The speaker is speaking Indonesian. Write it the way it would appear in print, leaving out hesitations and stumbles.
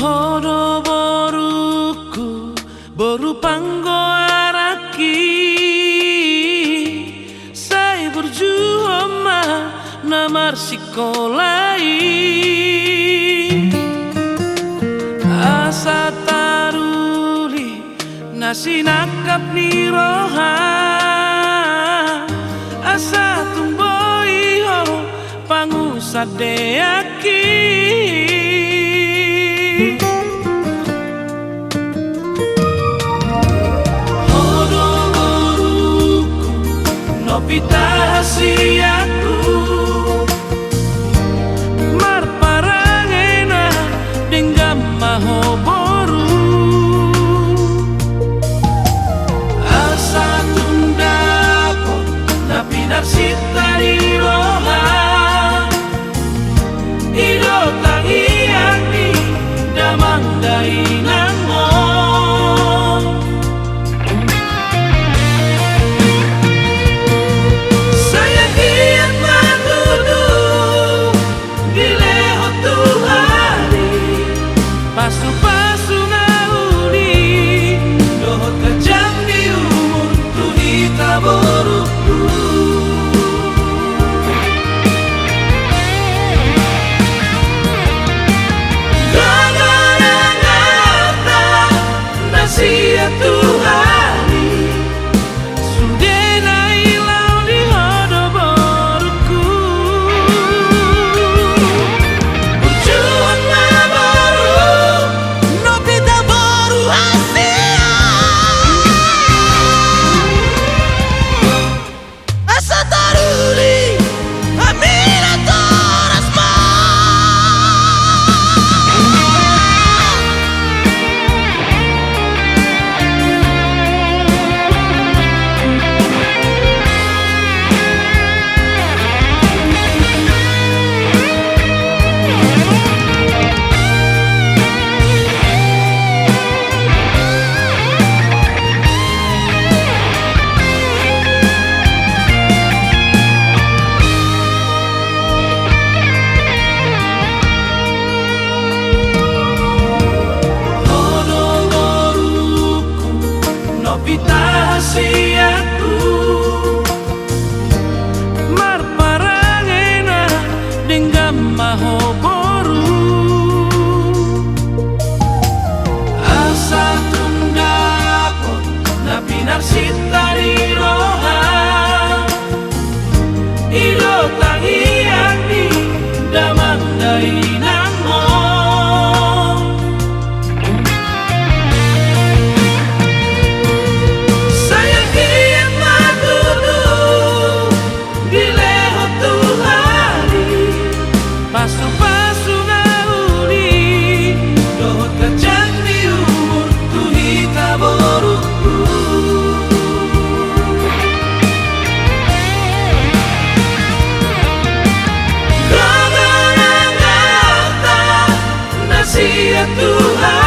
Hodo boruku boru panggo araki sai berjuang namar sikolai asa taruli nasi nakap ni roha asa tumboi ho pangusadeaki Pita hasiaku marparangena dengan mahoboru asa tundapo na pinarsita di roha ido tangian ni damang dahilan mo. Pasu-pasu ngauli dohot kejam di umur tu ditaboruku Gagara-gata nasia Tuhani Sudena ilau di hodo boruku Berjuang Pita hasiaku marparangena dengan mahoboru asa tundapo na pinarsita di roha ido tangian ni damang dahinan mo. Pasu-pasu ngauli dohot kejam di umur tu ditaboruku Gagara-gata nasia Tuhan